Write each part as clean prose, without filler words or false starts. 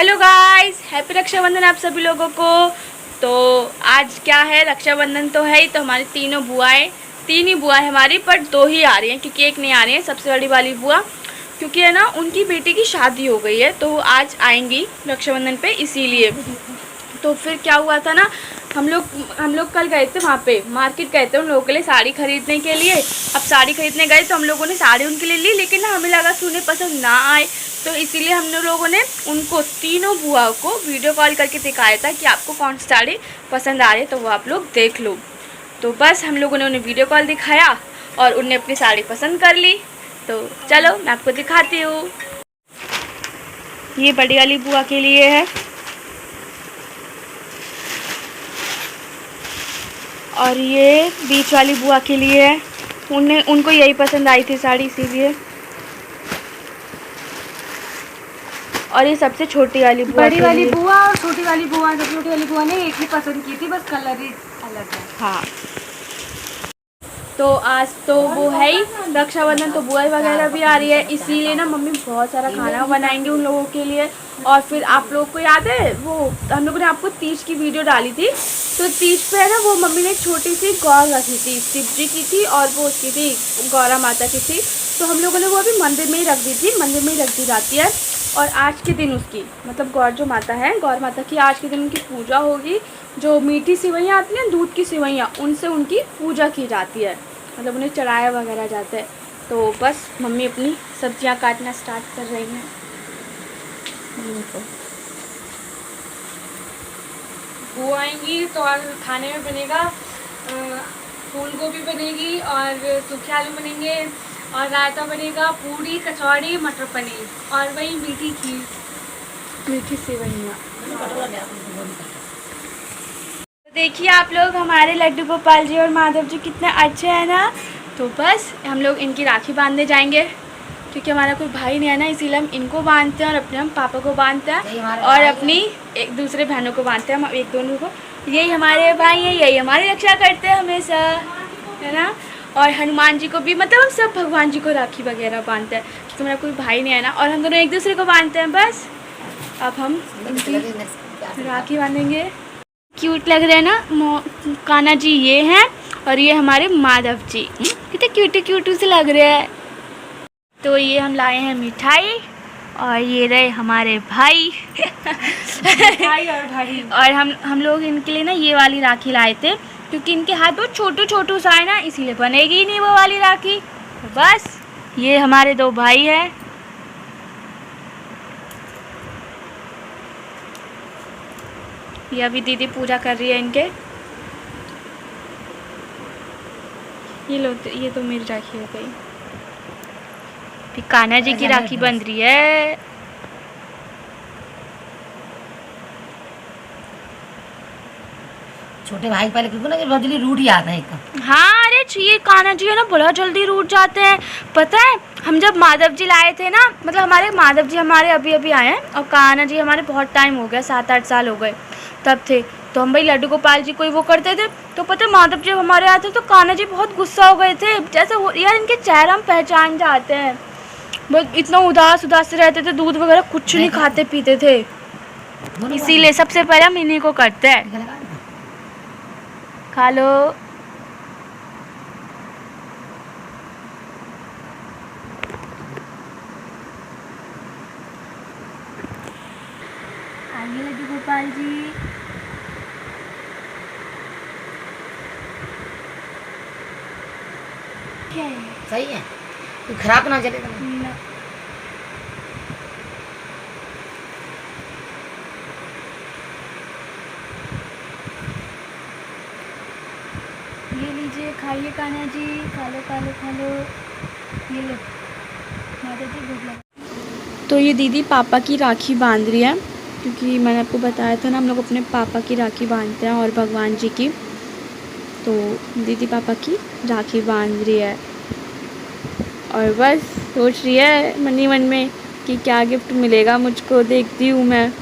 Hello guys, happy Rakshabandhan आप सभी लोगों को। तो आज क्या है, रक्षाबंधन तो है ही। तो हमारी तीनों बुआएं, तीन ही बुआ है हमारी, पर दो ही आ रही हैं क्योंकि एक नहीं आ रही है। सबसे बड़ी वाली बुआ क्योंकि है ना, उनकी बेटी की शादी हो गई है, तो वो आज आएंगी रक्षाबंधन पे, इसीलिए। तो फिर क्या हुआ था ना, हम लोग कल गए थे वहाँ पे, मार्केट गए थे उन लोगों के लिए साड़ी खरीदने के लिए। अब साड़ी खरीदने गए तो हम लोगों ने साड़ी उनके लिए ली, लेकिन ना हमें लगा कि उन्हें पसंद ना आए, तो इसीलिए हम लोगों ने उनको तीनों बुआ को वीडियो कॉल करके दिखाया था कि आपको कौन सी साड़ी पसंद आ रही है, तो वो आप लोग देख लो। तो बस हम लोगों ने उन्हें वीडियो कॉल दिखाया और उन्हें अपनी साड़ी पसंद कर ली। तो चलो मैं आपको दिखाती हूँ। ये बड़ी वाली बुआ के लिए है और ये बीच वाली बुआ के लिए है। उनको यही पसंद आई थी साड़ी, इसीलिए। और ये सबसे छोटी वाली बुआ, बड़ी वाली बुआ और छोटी वाली बुआ, सबसे छोटी वाली बुआ ने एक ही पसंद की थी, बस कलर ही अलग है। हाँ, तो आज तो वो है ही रक्षाबंधन, तो बुआ वगैरह भी आ रही है, इसीलिए ना मम्मी बहुत सारा खाना बनाएंगे उन लोगों के लिए। और फिर आप लोग को याद है, वो हम लोगों ने आपको तीज की वीडियो डाली थी, तो तीज पे है ना, वो मम्मी ने एक छोटी सी गौर रखी थी, शिव जी की थी और वो उसकी थी गौरा माता की थी। तो हम लोगों ने वो अभी मंदिर में ही रख दी थी, मंदिर में ही रख दी जाती है। और आज के दिन उसकी, मतलब गौर जो माता है, गौर माता की आज के दिन उनकी पूजा होगी। जो मीठी सिवैयाँ आती हैं, दूध की सिवैयाँ, उनसे उनकी पूजा की जाती है, मतलब उन्हें चढ़ाया वगैरह जाता है। तो बस मम्मी अपनी सब्जियां काटना स्टार्ट कर रही हैं। वो आएंगी तो और खाने में बनेगा फूल गोभी बनेगी और सूखे आलू बनेंगे और रायता बनेगा, पूरी कचौड़ी मटर पनीर और वही मीठी खीर, मीठी सेवइयाँ। देखिए आप लोग, हमारे लड्डू गोपाल जी और माधव जी कितने अच्छे हैं ना। तो बस हम लोग इनकी राखी बांधने जाएंगे क्योंकि हमारा कोई भाई नहीं है ना, इसीलिए हम इनको बांधते हैं और अपने हम पापा को बांधते हैं और अपनी एक दूसरे बहनों को बांधते हैं, हम एक दोनों को। यही हमारे भाई हैं, यही हमारी रक्षा करते हैं हमेशा, है ना। और हनुमान जी को भी, मतलब हम सब भगवान जी को राखी वगैरह बांधते हैं क्योंकि मेरा कोई भाई नहीं है ना, और हम दोनों एक दूसरे को बांधते हैं। बस अब हम इनकी राखी बांधेंगे। क्यूट लग रहे हैं ना कान्हा जी, ये हैं, और ये हमारे माधव जी कितने क्यूटू क्यूटू से लग रहे हैं। तो ये हम लाए हैं मिठाई और ये रहे हमारे भाई भाई और भाई। और हम लोग इनके लिए ना ये वाली राखी लाए थे क्योंकि इनके हाथ बहुत छोटू छोटू सा है ना, इसीलिए बनेगी ही नहीं वो वाली राखी। तो बस ये हमारे दो भाई हैं। ये अभी दीदी पूजा कर रही है इनके। ये तो मेरी राखी हो गई, फिर कान्हा जी की राखी बन रही है। छोटे भाई पहले क्योंकि ना बहुत जल्दी रूठ जाता है एकदम। हाँ, अरे ये कान्हा जी है ना, बड़ा जल्दी रूठ जाते हैं। पता है, हम जब माधव जी लाए थे ना, मतलब हमारे माधव जी हमारे अभी अभी आए हैं और कान्हा जी हमारे बहुत टाइम हो गया, 7-8 साल हो गए तब थे। तो हम भाई लड्डू गोपाल जी को ही वो करते थे। तो पता है, माधव जी हमारे आते तो कान्हा जी बहुत गुस्सा हो गए थे, जैसे यार इनके चेहरा हम पहचान जाते हैं, बहुत इतना उदास से रहते थे, दूध वगैरह कुछ नहीं खाते पीते थे। इसीलिए सबसे पहले हम इन्हीं को करते हैं। खा लो। आइए लड्डू गोपाल जी। सही है, तो खराब ना चलेगा। ये लीजिए, खाइए कान्हा जी, खा लो खा लो खा लो। ये लो माता जी, भूख लगा। तो ये दीदी पापा की राखी बांध रही है क्योंकि मैंने आपको बताया था ना, हम लोग अपने पापा की राखी बांधते हैं और भगवान जी की। तो दीदी पापा की राखी बांध रही है और बस सोच रही है मन ही मन में कि क्या गिफ्ट मिलेगा मुझको। देखती हूँ मैं,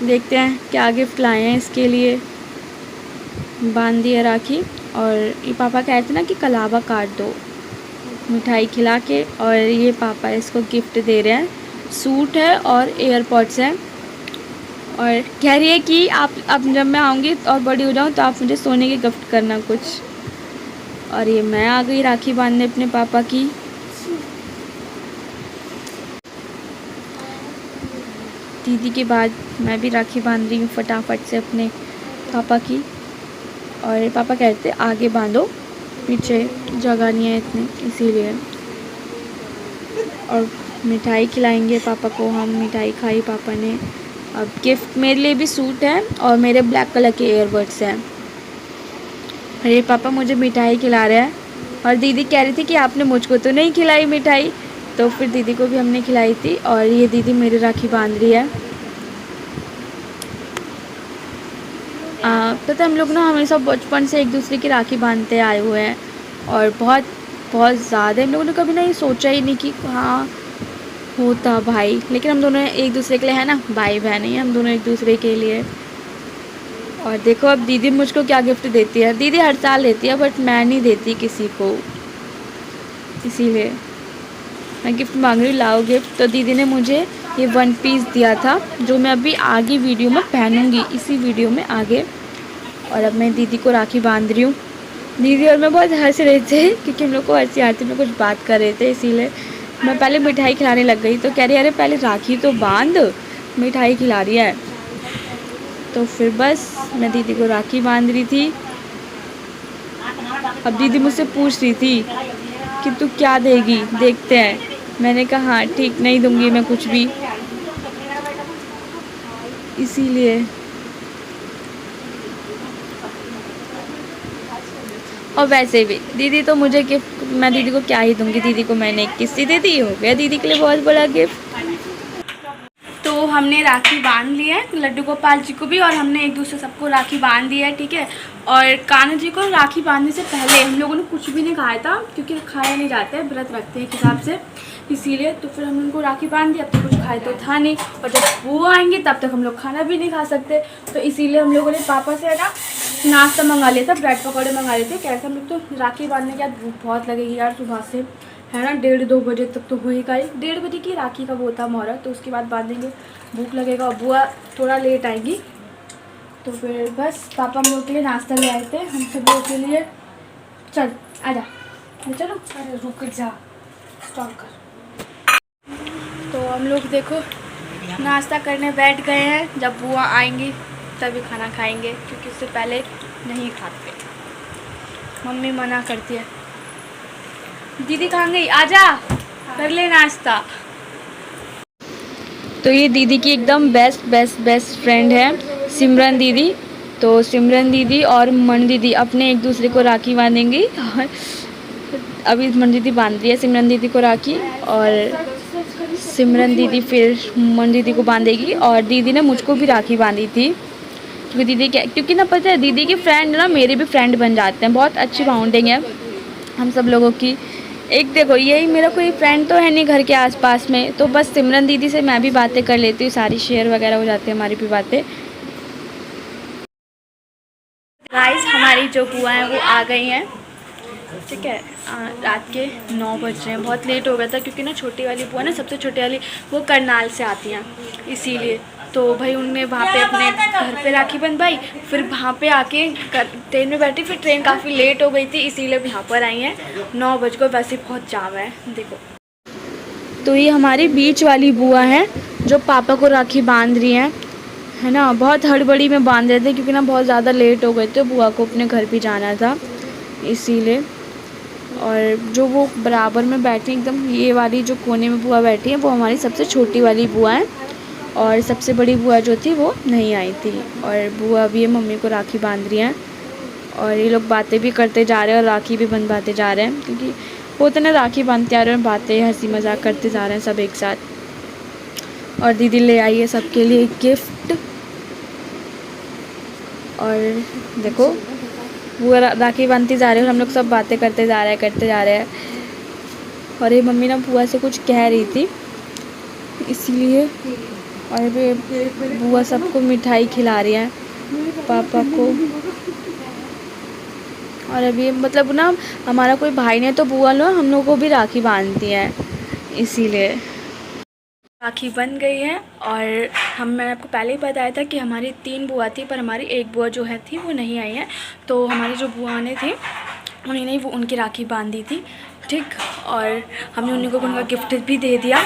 देखते हैं क्या गिफ्ट लाए हैं इसके लिए। बांध दी है राखी और ये पापा कहते ना कि कलावा काट दो मिठाई खिला के, और ये पापा इसको गिफ्ट दे रहे हैं सूट है और एयरपॉड्स हैं। और कह रही है कि आप अब जब मैं आऊँगी और बड़ी हो जाऊँ तो आप मुझे सोने के गिफ्ट करना कुछ। और ये मैं आ गई राखी बांधने अपने पापा की। दीदी के बाद मैं भी राखी बांध रही हूँ फटाफट से अपने पापा की। और पापा कहते आगे बांधो, पीछे जगह नहीं है इतनी, इसीलिए। और मिठाई खिलाएंगे पापा को हम। मिठाई खाई पापा ने। अब गिफ्ट मेरे लिए भी सूट है और मेरे ब्लैक कलर के एयरबड्स हैं। अरे पापा मुझे मिठाई खिला रहे हैं। और दीदी कह रही थी कि आपने मुझको तो नहीं खिलाई मिठाई, तो फिर दीदी को भी हमने खिलाई थी। और ये दीदी मेरी राखी बांध रही है। पता हम लोग ना हमेशा बचपन से एक दूसरे की राखी बांधते आए हुए हैं। और बहुत बहुत ज़्यादा हम लोगों ने कभी नहीं सोचा ही नहीं कि हाँ होता भाई, लेकिन हम दोनों एक दूसरे के लिए है ना, भाई बहन ही हम दोनों एक दूसरे के लिए। और देखो अब दीदी मुझको क्या गिफ्ट देती है। दीदी हर साल देती है बट मैं नहीं देती किसी को, इसीलिए मैं गिफ्ट मांग रही हूँ। लाओ गिफ्ट। तो दीदी ने मुझे ये 1 पीस दिया था जो मैं अभी आगे वीडियो में पहनूंगी, इसी वीडियो में आगे। और अब मैं दीदी को राखी बांध रही हूँ। दीदी और मैं बहुत हंस रहे थे क्योंकि हम लोग को हंसी आती में कुछ बात कर रहे थे, इसीलिए मैं पहले मिठाई खिलाने लग गई। तो कह रही अरे पहले राखी तो बांध, मिठाई खिला रही है। तो फिर बस मैं दीदी को राखी बांध रही थी। अब दीदी मुझसे पूछ रही थी कि तू क्या देगी, देखते हैं। मैंने कहा हाँ ठीक, नहीं दूंगी मैं कुछ भी, इसीलिए। और वैसे भी दीदी तो मुझे गिफ्ट, मैं दीदी को क्या ही दूंगी। दीदी को मैंने एक किस्ती दे दी, हो गया दीदी के लिए बहुत बड़ा गिफ्ट। तो हमने राखी बांध ली है लड्डू गोपाल जी को भी, और हमने एक दूसरे सबको राखी बांध दी है, ठीक है। और कान्हा जी को राखी बांधने से पहले हम लोगों ने कुछ भी नहीं खाया था क्योंकि खाया नहीं जाता है, व्रत रखते हैं एक हिसाब से, इसीलिए। तो फिर हम उनको राखी बांध दी। अब तो कुछ खाए तो था नहीं, और जब वो आएंगे तब तक हम लोग खाना भी नहीं खा सकते। तो इसीलिए हम लोगों ने पापा से है ना नाश्ता मंगा लिया था, ब्रेड पकौड़े मंगा लिए थे। कैसे हम लोग तो राखी बांधने के बाद भूख बहुत लगेगी यार सुबह से, है ना। 1:30-2 बजे तक तो होएगा ही। 1:30 बजे की राखी का वो था मुहूर्त, तो उसके बाद बांधेंगे, भूख लगेगा। और बुआ थोड़ा लेट आएगी, तो फिर बस पापा हम लोग के लिए नाश्ता ले आए थे, हम सब लोगों के लिए। चल आजा, चलो। अरे रुक जा, स्टॉप कर। तो हम लोग देखो नाश्ता करने बैठ गए हैं। जब बुआ आएंगी तभी खाना खाएंगे क्योंकि उससे पहले नहीं खाते, मम्मी मना करती है। दीदी कहाँ गई, आजा कर ले नाश्ता। तो ये दीदी की एकदम बेस्ट फ्रेंड है सिमरन दीदी। तो सिमरन दीदी और मन दीदी अपने एक दूसरे को राखी बांधेंगी। और अभी मन दीदी बांध रही है सिमरन दीदी को राखी, और सिमरन दीदी फिर मन दीदी को बांधेगी। और दीदी ने मुझको भी राखी बांधी थी क्योंकि दीदी क्या, क्योंकि ना पता है दीदी के फ्रेंड ना मेरे भी फ्रेंड बन जाते हैं। बहुत अच्छी बाउंडिंग है हम सब लोगों की। एक देखो यही मेरा कोई फ्रेंड तो है नहीं घर के आसपास में, तो बस सिमरन दीदी से मैं भी बातें कर लेती हूँ, सारी शेयर वगैरह हो जाती है हमारी भी बातें। गाइस हमारी जो बुआ हैं वो आ गई हैं, ठीक है। रात के 9 बज रहे हैं, बहुत लेट हो गया था क्योंकि ना छोटी वाली बुआ ना, सबसे छोटी वाली, वो करनाल से आती हैं, इसीलिए। तो भाई उनने वहाँ पे अपने घर पे राखी बंधवाई, फिर वहाँ पे आके ट्रेन में बैठी, फिर ट्रेन काफ़ी लेट हो गई थी इसीलिए यहाँ पर आई हैं। 9 बज को वैसे बहुत जाम है, देखो। तो ये हमारी बीच वाली बुआ है जो पापा को राखी बांध रही हैं, है ना। बहुत हड़बड़ी में बांध रहे थे क्योंकि ना बहुत ज़्यादा लेट हो गए थे, बुआ को अपने घर भी जाना था इसीलिए। और जो वो बराबर में बैठी एकदम ये वाली जो कोने में बुआ बैठी है वो हमारी सबसे छोटी वाली बुआ है, और सबसे बड़ी बुआ जो थी वो नहीं आई थी। और बुआ भी मम्मी को राखी बांध रही हैं, और ये लोग बातें भी करते जा रहे हैं और राखी भी बंधवाते जा रहे हैं क्योंकि वो तो ना राखी बांधते आ रहे हैं, बातें हंसी मजाक करते जा रहे हैं सब एक साथ। और दीदी ले आई है सबके लिए गिफ्ट। और देखो वो राखी बांधती जा रहे हैं और हम लोग सब बातें करते जा रहे हैं। और ये मम्मी ना बुआ से कुछ कह रही थी इसीलिए। और अभी बुआ सबको मिठाई खिला रही है पापा को। और अभी मतलब ना हमारा कोई भाई नहीं तो बुआ लोग हम लोग को भी राखी बांधती हैं इसीलिए। राखी बन गई है और मैंने आपको पहले ही बताया था कि हमारी 3 बुआ थी, पर हमारी एक बुआ जो है थी वो नहीं आई है। तो हमारी जो बुआ ने थी उन्होंने वो उनकी राखी बांधी थी, ठीक। और हमने उन्हीं को उनका गिफ्ट भी दे दिया।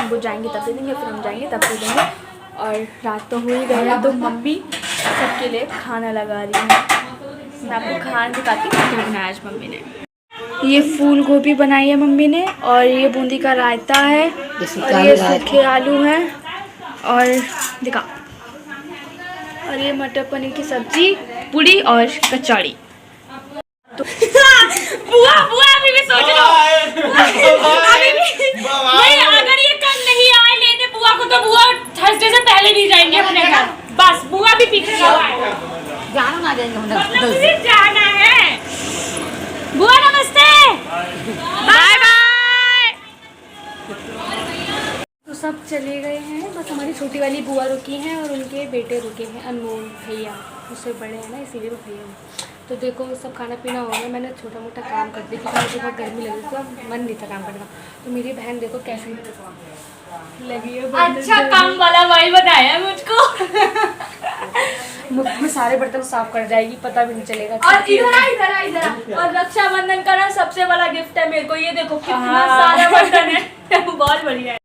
वो जाएंगे तब दे देंगे, फिर हम जाएंगे तब दे देंगे। और रात तो हो ही गई है, तो मम्मी सबके लिए खाना लगा रही है। मैं आपको खाना दिखाती हूँ क्या बनाया आज मम्मी ने। ये फूल गोभी बनाई है मम्मी ने, और ये बूंदी का रायता है, और ये सूखे आलू हैं, और दिखा, और ये मटर पनीर की सब्जी, पूड़ी और कचौड़ी। तो बुआ अभी भी सोच लो, अभी भी नहीं, अगर ये कल नहीं आए लेने बुआ को, तो बुआ थर्सडे से पहले नहीं जाएंगे अपने घर। बस बुआ भी पीछे जाना ना जाएंगे हम लोग। जाना है। बुआ नमस्ते, बाय बाय। तो सब चले गए हैं, बस हमारी छोटी वाली बुआ रुकी हैं और उनके बेटे रुके हैं, अनमोल भैया, उससे बड़े हैं ना इसीलिए वो भैया। तो देखो सब खाना पीना हो गया, मैंने छोटा मोटा काम कर दिया क्योंकि मुझे बहुत गर्मी लगी थी, अब मन नहीं था काम करने का। तो मेरी बहन देखो कैसी लगी है, अच्छा काम वाला भाई बताया मुझको। मुफ्त में सारे बर्तन साफ कर जाएगी, पता भी नहीं चलेगा। और इधर और रक्षाबंधन का ना सबसे बड़ा गिफ्ट है मेरे को, ये देखो कितना सारा बर्तन है। बहुत बढ़िया है।